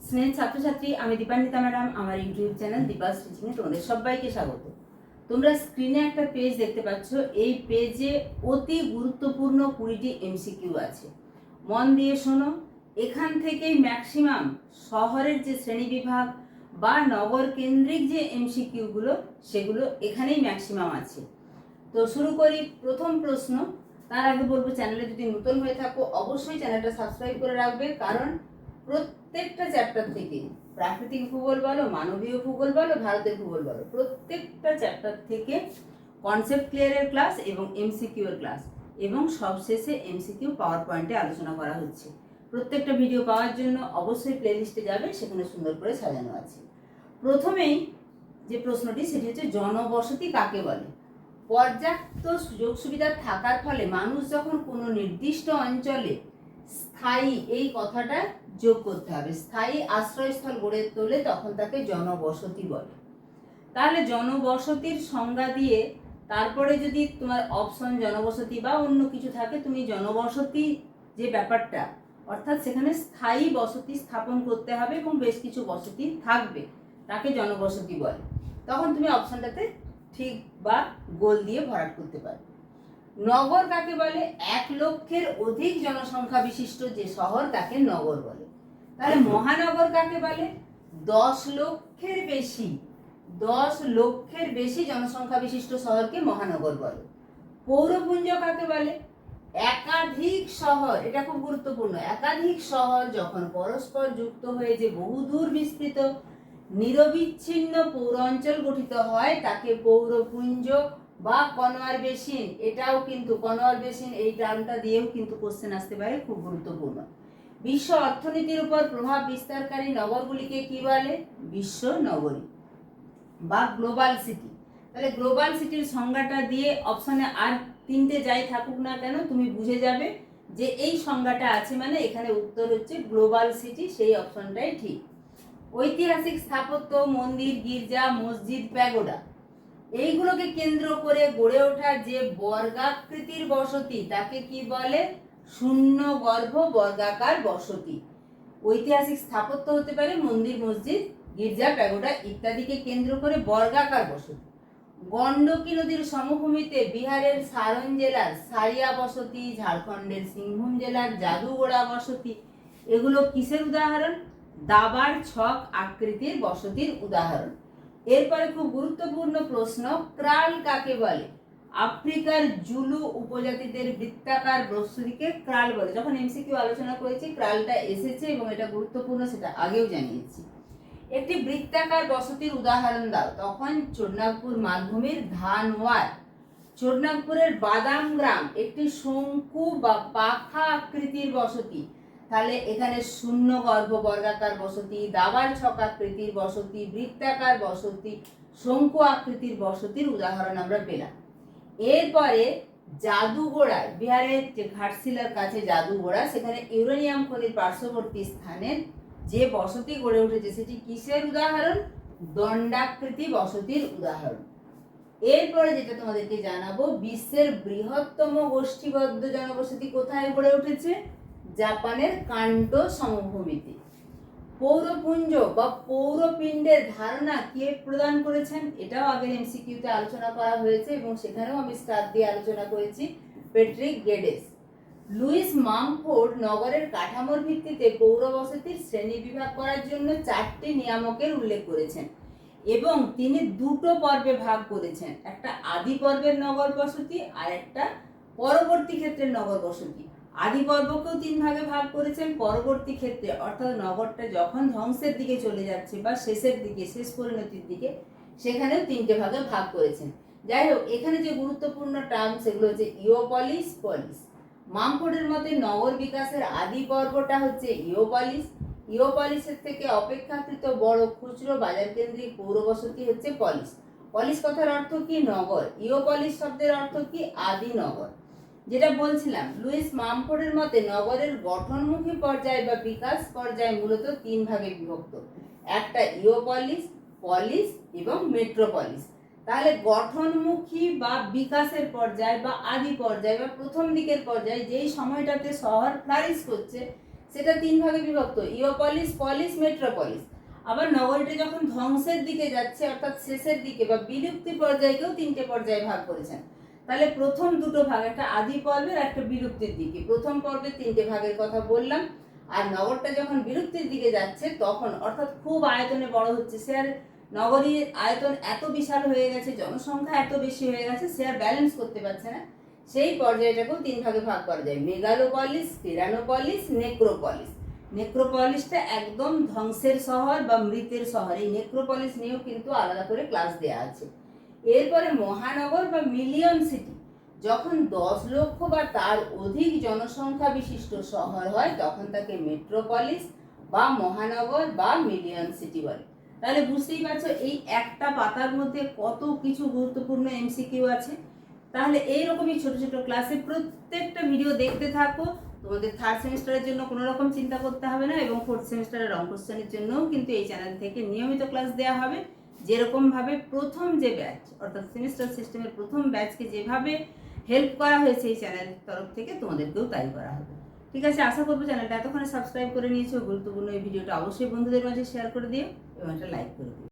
স্নেহ ছাত্রছাত্রী, আমি দীপান্বিতা ম্যাডাম। আমার ইউটিউব চ্যানেল দীপাস টিচিংয়ে তোমাদের সবাইকে স্বাগত। তোমরা স্ক্রিনে একটা পেজ দেখতে পাচ্ছ। এই পেজে অতি গুরুত্বপূর্ণ 20টি এমসিকিউ আছে। মন দিয়ে শোনো। এখান থেকেই ম্যাক্সিমাম শহরের যে শ্রেণীবিভাগ বা নগর কেন্দ্রিক যে এমসিকিউগুলো সেগুলো এখানেই ম্যাক্সিমাম আছে। তো শুরু করি। প্রথম প্রশ্ন। তার আগে বলবো, চ্যানেলে যদি নতুন হয়ে থাকো অবশ্যই চ্যানেলটা সাবস্ক্রাইব করে রাখবে, কারণ প্রত্যেকটা চ্যাপ্টার থেকে, প্রাকৃতিক ভূগোল বলো, মানবীয় ভূগোল বলো, ভারতের ভূগোল বলো, প্রত্যেকটা চ্যাপ্টার থেকে কনসেপ্ট ক্লিয়ারের ক্লাস এবং এমসিকিউ এর ক্লাস এবং সবশেষে এমসিকিউ পাওয়ার পয়েন্টে আলোচনা করা হচ্ছে। প্রত্যেকটা ভিডিও পাওয়ার জন্য অবশ্যই প্লেলিস্টে যাবে, সেখানে সুন্দর করে সাজানো আছে। প্রথমেই যে প্রশ্নটি সেটি হচ্ছে, জনবসতি কাকে বলে? পর্যাপ্ত সুযোগ সুবিধা থাকার ফলে মানুষ যখন কোনো নির্দিষ্ট অঞ্চলে স্থায়ী, এই কথাটা যোগ করতে হবে, স্থায়ী আশ্রয়স্থল গড়ে তোলে তখন তাকে জনবসতি বলে। তাহলে জনবসতির সংজ্ঞা দিয়ে তারপরে যদি তোমার অপশন জনবসতি বা অন্য কিছু থাকে, তুমি জনবসতি যে ব্যাপারটা, অর্থাৎ সেখানে স্থায়ী বসতি স্থাপন করতে হবে এবং বেশ কিছু বসতি থাকবে, তাকে জনবসতি বলে। তখন তুমি অপশনটাতে ঠিক বা গোল দিয়ে ভরাট করতে পারবে। নগর কাকে বলে? 1 লক্ষের অধিক জনসংখ্যা বিশিষ্ট যে শহর তাকে নগর বলে। তাহলে মহানগর কাকে বলে? 10 লক্ষের বেশি জনসংখ্যা বিশিষ্ট শহরকে মহানগর বলে। পৌরপুঞ্জ কাকে বলে? একাধিক শহর, এটা খুব গুরুত্বপূর্ণ, একাধিক শহর যখন পরস্পর যুক্ত হয়ে যে বহুদূর বিস্তৃত নিরবিচ্ছিন্ন পৌর অঞ্চল গঠিত হয় তাকে পৌরপুঞ্জ বা কনওয়ার বেসিন, এটাও কিন্তু কনওয়ার বেসিন, এই টার্মটা দিয়েও কিন্তু কোশ্চেন আসতে পারে, খুব গুরুত্বপূর্ণ। বিশ্ব অর্থনীতির উপর প্রভাব বিস্তারকারী নগরগুলিকে কি বলে? বিশ্ব নগরী বা গ্লোবাল সিটি। তাহলে গ্লোবাল সিটির সংজ্ঞাটা দিয়ে অপশনে আর 3টে যাই থাকুক না কেন, তুমি বুঝে যাবে যে এই সংজ্ঞাটা আছে মানে এখানে উত্তর হচ্ছে গ্লোবাল সিটি, সেই অপশনটাই ঠিক। ঐতিহাসিক স্থাপত্য, মন্দির, গির্জা, মসজিদ, প্যাগোডা, এইগুলোকে কেন্দ্র করে গড়ে ওঠা যে বর্গাকৃতির বসতি তাকে কি বলে? শূন্য গর্ভ বর্গাকার বসতি। ঐতিহাসিক স্থাপত্য হতে পারে মন্দির, মসজিদ, গির্জা, প্যাগোডা ইত্যাদিকে কেন্দ্র করে বর্গাকার বসতি। গণ্ডকী নদীর সমভূমিতে বিহারের সারন জেলার সারিয়া বসতি, ঝাড়খণ্ডের সিংভূম জেলার জাদুগোড়া বসতি, এগুলো কিসের উদাহরণ? দাবার ছক আকৃতির বসতির উদাহরণ। এরপরে খুব গুরুত্বপূর্ণ প্রশ্ন, ক্রাল কাকে বলে? আফ্রিকার জুলু উপজাতিদের বৃত্তাকার বসতিকে ক্রাল বলে। যখন এমসিকিউ আলোচনা করেছি ক্রালটা এসেছে এবং এটা গুরুত্বপূর্ণ, সেটা আগেও জানিয়েছি। একটি বৃত্তাকার বসতির উদাহরণ দাও। তখন চোরনাগপুর মালভূমির ধানওয়ার। চোরনাগপুরের বাদাম গ্রাম একটি শঙ্কু বা পাখা আকৃতির বসতি। তাহলে এখানে শূন্য গর্ভ বর্গাকার বসতি, দাবার ছক আকৃতির বসতি, বৃত্তাকার বসতি, শঙ্কু আকৃতির বসতির উদাহরণ আমরা পেলাম। এরপরে জাদুগোড়া, বিহারের যে ঘাটশিলার কাছে জাদুগোড়া, সেখানে ইউরেনিয়াম খনির পার্শ্ববর্তী স্থানে যে বসতি গড়ে উঠেছে সেটি কিসের উদাহরণ? দণ্ডাকৃতি বসতির উদাহরণ। এরপরে যেটা তোমাদেরকে জানাবো, বিশ্বের বৃহত্তম গোষ্ঠীবদ্ধ জনবসতি কোথায় গড়ে উঠেছে? জাপানের কান্টো সমভূমিতে। পৌরপুঞ্জ বা পৌরপিণ্ডের ধারণা কে প্রদান করেছেন? এটাও আগের এমসিকিউতে আলোচনা করা হয়েছে এবং সেখানেও আমি স্টার দিয়ে আলোচনা করেছি, পেট্রিক গেডেস। লুইস মামফোর্ড নগরের কাঠামোর ভিত্তিতে পৌর বসতির শ্রেণী বিভাগ করার জন্য 4টি নিয়ামকের উল্লেখ করেছেন এবং তিনি 2টো পর্বে ভাগ করেছেন, একটা আদি পর্বের নগর বসতি আর একটা পরবর্তী ক্ষেত্রের নগর বসতি। আদি পর্বকেও 3 ভাগে ভাগ করেছেন, পরবর্তী ক্ষেত্রে অর্থাৎ নগরটা যখন ধ্বংসের দিকে চলে যাচ্ছে বা শেষের দিকে, শেষ পরিণতির দিকে, সেখানেও 3টে ভাগে ভাগ করেছেন। যাই হোক, এখানে যে গুরুত্বপূর্ণ টার্ম সেগুলো হচ্ছে ইওপলিস, পলিস। মামফোর্ডের মতে নগর বিকাশের আদি পর্বটা হচ্ছে ইওপলিস। ইওপলিসের থেকে অপেক্ষাকৃত বড় খুচরো বাজার কেন্দ্রিক পৌরবসতি হচ্ছে পলিস। পলিস কথার অর্থ কি? নগর। ইওপলিস শব্দের অর্থ কি? আদি নগর। যেটা বলছিলাম, লুইস মামফোর্ডের মতে নগরের গঠনমুখী পর্যায় বা বিকাশ পর্যায় মূলত 3 ভাগে বিভক্ত, একটা ইওপলিস, পলিস এবং মেট্রোপলিস। তাহলে গঠনমুখী বা বিকাশের পর্যায় বা আদি পর্যায় বা প্রথম দিকের পর্যায়, যেই সময়টাতে শহর ফ্লারিশ করছে, সেটা 3 ভাগে বিভক্ত, ইওপলিস, পলিস, মেট্রোপলিস। আবার নগরীটা যখন ধ্বংসের দিকে যাচ্ছে অর্থাৎ শেষের দিকে বা বিলুপ্তি পর্যায়কেও 3টে পর্যায়ে ভাগ করেছেন। তাহলে প্রথম দুটো ভাগ, একটা আদি পর্বের একটা বিলুপ্তির দিকে। প্রথম পর্বে 3টে ভাগের কথা বললাম। আর নগরটা যখন বিলুপ্তির দিকে যাচ্ছে তখন অর্থাৎ খুব আয়তনে বড় হচ্ছে, সে আর নগরীর আয়তন এত বিশাল হয়ে গেছে, জনসংখ্যা এত বেশি হয়ে গেছে, সে আর ব্যালেন্স করতে পারছে না, সেই পর্যায়টাকেও 3 ভাগে ভাগ করা যায়, মেগালোপলিস, টিরানোপলিস, নেক্রোপলিস। নেক্রোপলিসটা একদম ধ্বংসের শহর বা মৃতের শহর। এই নেক্রোপলিস নিয়েও কিন্তু আলাদা করে ক্লাস দেওয়া আছে। এরপরে মহানগর বা মিলিয়ন সিটি, যখন 10 লক্ষ বা তার অধিক জনসংখ্যা বিশিষ্ট শহর হয় তখন তাকে মেট্রোপলিস বা মহানগর বা মিলিয়ন সিটি বলে। তাহলে বুঝতেই পারছো এই একটা পাতার মধ্যে কত কিছু গুরুত্বপূর্ণ এমসিকিউ আছে। তাহলে এইরকমই ছোট ছোট ক্লাসে প্রত্যেকটা ভিডিও দেখতে থাকো। তোমাদের 3rd সেমিস্টারের জন্য কোনো রকম চিন্তা করতে হবে না, এবং 4th সেমিস্টারের অঙ্ক কোশ্চেনের জন্যও কিন্তু এই চ্যানেল থেকে নিয়মিত ক্লাস দেওয়া হবে। যেরকম ভাবে প্রথম যে ব্যাচ অর্থাৎ সেমিস্টার সিস্টেমের প্রথম ব্যাচকে যেভাবে হেল্প করা হয়েছে এই চ্যানেলের তরফ থেকে, তোমাদেরকেও তাই করা হবে। ঠিক আছে, আশা করবো চ্যানেলটা এতক্ষণে সাবস্ক্রাইব করে নিয়েছো। গুরুত্বপূর্ণ এই ভিডিওটা অবশ্যই বন্ধুদের মাঝে শেয়ার করে দিও এবং একটা লাইক করে দিও।